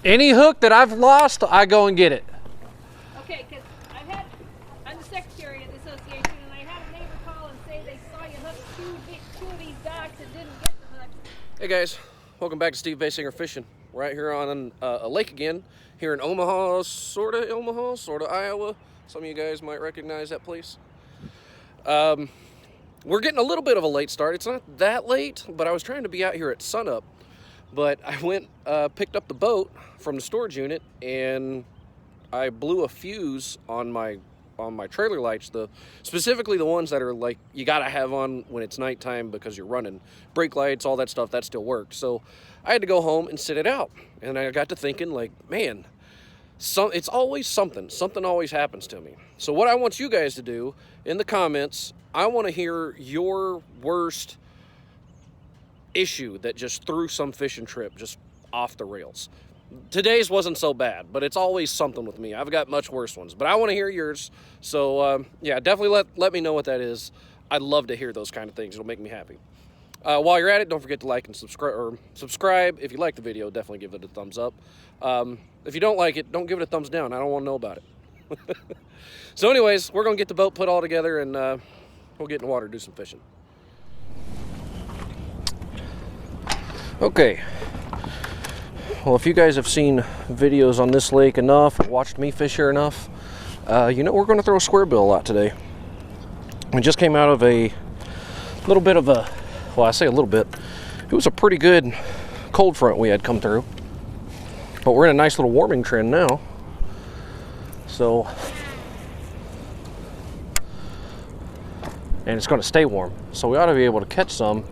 Any hook that I've lost, I go and get it. Okay, because I'm the secretary of the association, and I had a neighbor call and say they saw you hook two of these docks and didn't get the hook. Hey guys, welcome back to Steve Basinger Fishing. We're right here on a lake again, here in Omaha, sort of Iowa. Some of you guys might recognize that place. We're getting a little bit of a late start. It's not that late, but I was trying to be out here at sunup. But I went, picked up the boat from the storage unit, and I blew a fuse on my trailer lights. Specifically the ones that are like you gotta have on when it's nighttime because you're running. Brake lights, all that stuff, that still works. So I had to go home and sit it out. And I got to thinking, like, man, it's always something. Something always happens to me. So what I want you guys to do in the comments, I want to hear your worst issue that just threw some fishing trip just off the rails. Today's wasn't so bad, but it's always something with me. I've got much worse ones, but I want to hear yours. So yeah, definitely let me know what that is. I'd love to hear those kind of things. It'll make me happy. While you're at it, don't forget to like and subscribe. If you like the video, definitely give it a thumbs up. If you don't like it, don't give it a thumbs down. I don't want to know about it. So anyways, we're gonna get the boat put all together, and we'll get in the water and do some fishing. Okay, well, if you guys have seen videos on this lake enough, watched me fish here enough, you know we're going to throw a square bill a lot today. We just came out of a little bit of a, well, I say a little bit, it was a pretty good cold front we had come through, but we're in a nice little warming trend now. So, and it's going to stay warm, so we ought to be able to catch some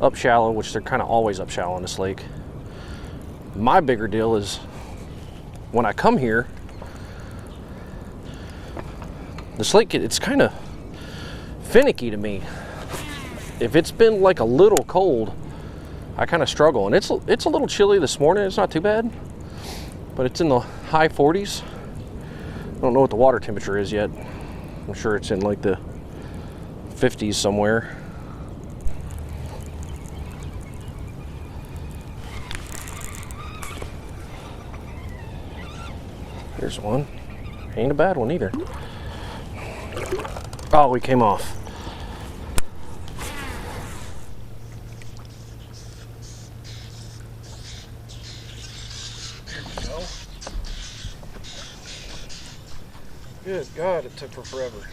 up shallow, which they're kind of always up shallow in this lake. My bigger deal is when I come here, this lake, it's kind of finicky to me. If it's been like a little cold, I kind of struggle. And it's a little chilly this morning. It's not too bad, but it's in the high 40s. I don't know what the water temperature is yet. I'm sure it's in like the 50s somewhere. Here's one. Ain't a bad one either. Oh, we came off. There we go. Good God, it took forever.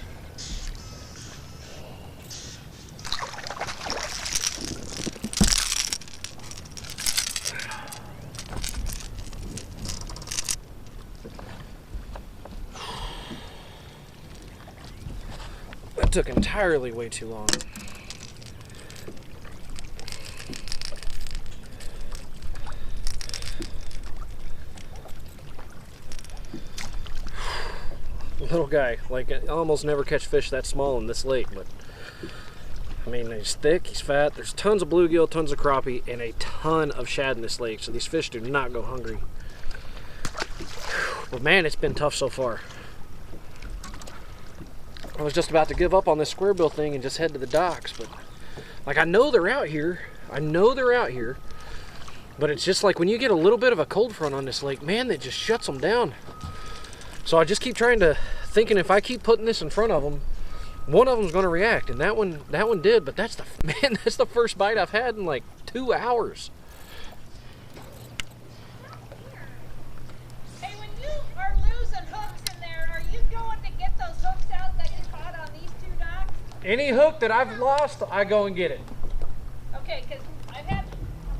That took entirely way too long. Little guy, like, I almost never catch fish that small in this lake, but I mean, he's thick, he's fat, there's tons of bluegill, tons of crappie, and a ton of shad in this lake, so these fish do not go hungry. But man, it's been tough so far. I was just about to give up on this square bill thing and just head to the docks, but like, I know they're out here, but it's just like when you get a little bit of a cold front on this lake, man, that just shuts them down. So I just keep thinking if I keep putting this in front of them, one of them's going to react, and that one did. But that's the first bite I've had in like 2 hours. Hey, when you are losing hooks in there, are you going to get those hooks out that you caught on these two docks? Any hook that I've lost, I go and get it. Okay, because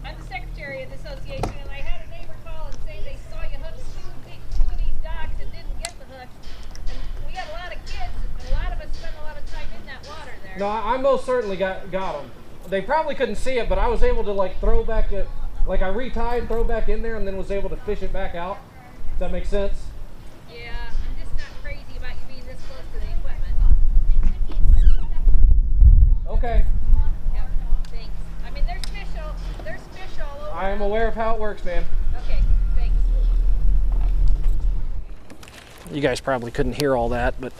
I'm the secretary of the association, and I had a neighbor call and say they saw you hook two of these docks and didn't get the hook. And we got a lot of kids, and a lot of us spend a lot of time in that water there. No, I most certainly got them. They probably couldn't see it, but I was able to like throw back it, like I retied, throw back in there, and then was able to fish it back out. Does that make sense? Yeah, I'm just not crazy about you being this close to the equipment. Okay. Yep, thanks. I mean, there's fish all over. I am aware of how it works, man. Okay, thanks. You guys probably couldn't hear all that, but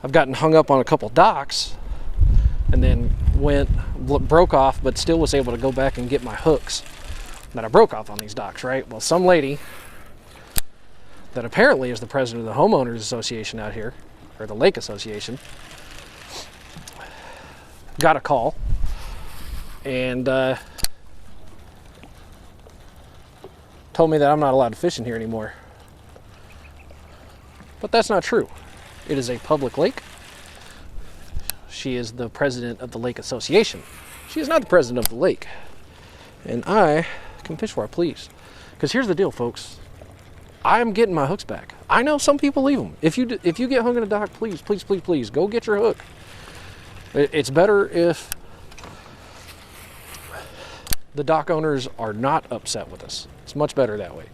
I've gotten hung up on a couple docks and then broke off, but still was able to go back and get my hooks. that I broke off on these docks, right? Well, some lady that apparently is the president of the homeowners association out here, or the lake association, got a call and told me that I'm not allowed to fish in here anymore. But that's not true. It is a public lake. She is the president of the lake association. She is not the president of the lake. And I can fish where I please. Because here's the deal, folks. I'm getting my hooks back. I know some people leave them. If you get hung in a dock, please, please, please, please, go get your hook. It's better if the dock owners are not upset with us. It's much better that way.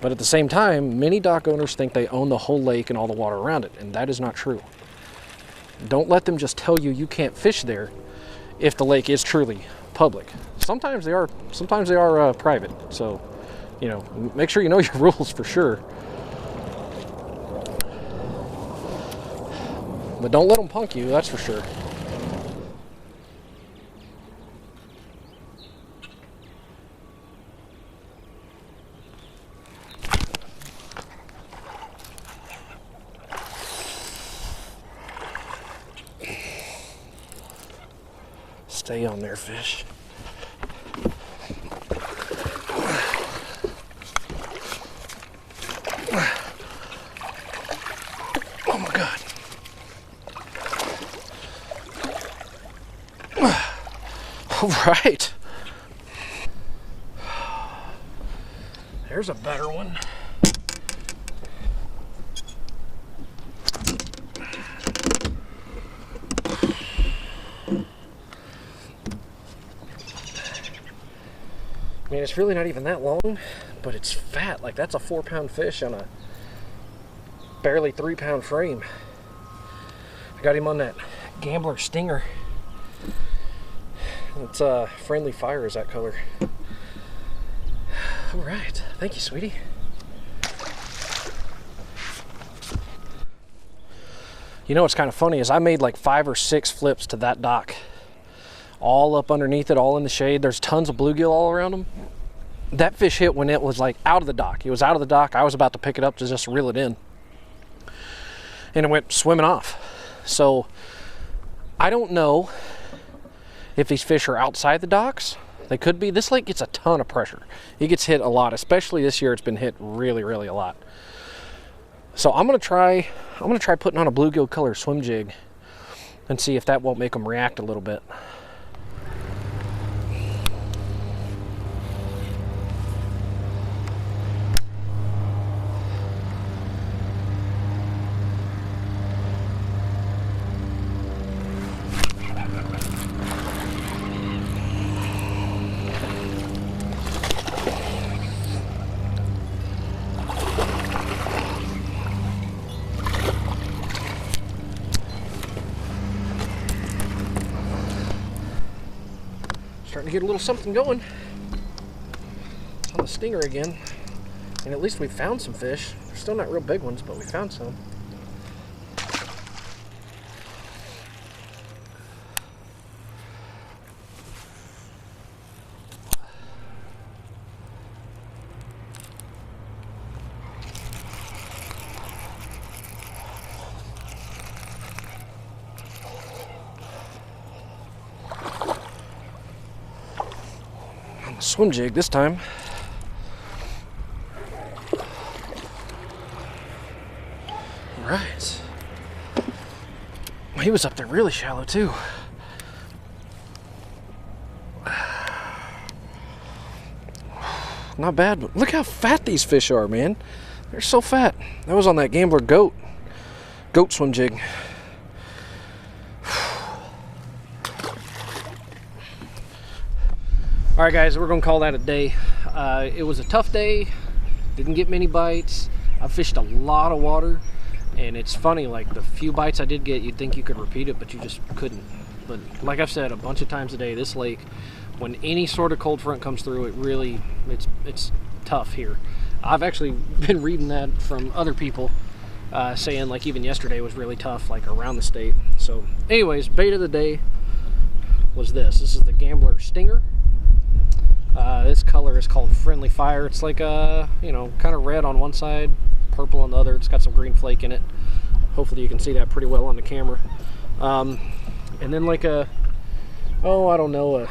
But at the same time, many dock owners think they own the whole lake and all the water around it, and that is not true. Don't let them just tell you you can't fish there if the lake is truly public. Sometimes they are private, so you know, make sure you know your rules for sure. But don't let them punk you, that's for sure. Stay on there, fish. Oh my God. All right. There's a better one. I mean, it's really not even that long, but it's fat. Like, that's a 4-pound fish on a barely 3-pound frame. I got him on that Gambler Stinger. It's Friendly Fire is that color. All right, thank you, sweetie. You know what's kind of funny is I made like 5 or 6 flips to that dock, all up underneath it, all in the shade. There's tons of bluegill all around them. That fish hit when it was like out of the dock. It was out of the dock. I was about to pick it up to just reel it in, and it went swimming off. So I don't know if these fish are outside the docks. They could be. This lake gets a ton of pressure. It gets hit a lot, especially this year. It's been hit really, really a lot. So I'm gonna try putting on a bluegill color swim jig and see if that won't make them react a little bit. Starting to get a little something going on the Stinger again, and at least we found some fish. They're still not real big ones, but we found some. Swim jig this time. All right. He was up there really shallow too. Not bad, but look how fat these fish are, man. They're so fat. That was on that Gambler goat swim jig. All right, guys, we're gonna call that a day. It was a tough day. Didn't get many bites. I fished a lot of water, and it's funny, like the few bites I did get, you'd think you could repeat it, but you just couldn't. But like I've said a bunch of times a day, this lake, when any sort of cold front comes through, it's tough here. I've actually been reading that from other people saying like even yesterday was really tough, like around the state. So anyways, bait of the day was this. This is the Gambler Stinger. This color is called Friendly Fire. It's like you know, kind of red on one side, purple on the other. It's got some green flake in it. Hopefully you can see that pretty well on the camera. And then like a, oh, I don't know,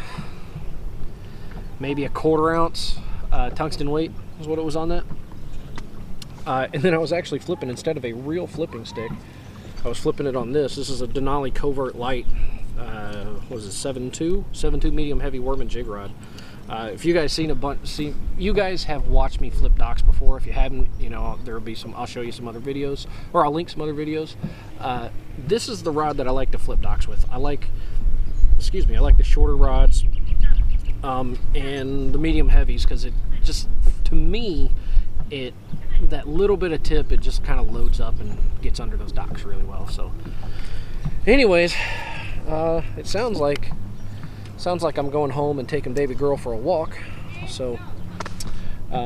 maybe a 1/4 ounce tungsten weight is what it was on that. And then I was actually flipping, instead of a real flipping stick, I was flipping it on this. This is a Denali Covert Light. What was it, 7.2 medium heavy worm jig rod. If you guys you guys have watched me flip docks before. If you haven't, you know, there will be some, I'll show you some other videos, or I'll link some other videos. This is the rod that I like to flip docks with. I like the shorter rods, and the medium heavies, because it just, to me, that little bit of tip, it just kind of loads up and gets under those docks really well. So anyways, it sounds like I'm going home and taking baby girl for a walk. So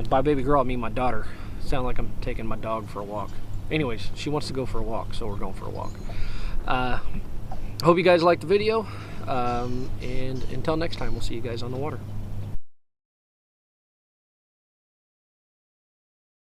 by baby girl I mean my daughter. Sound like I'm taking my dog for a walk. Anyways, she wants to go for a walk, so we're going for a walk. Hope you guys liked the video, and until next time, we'll see you guys on the water.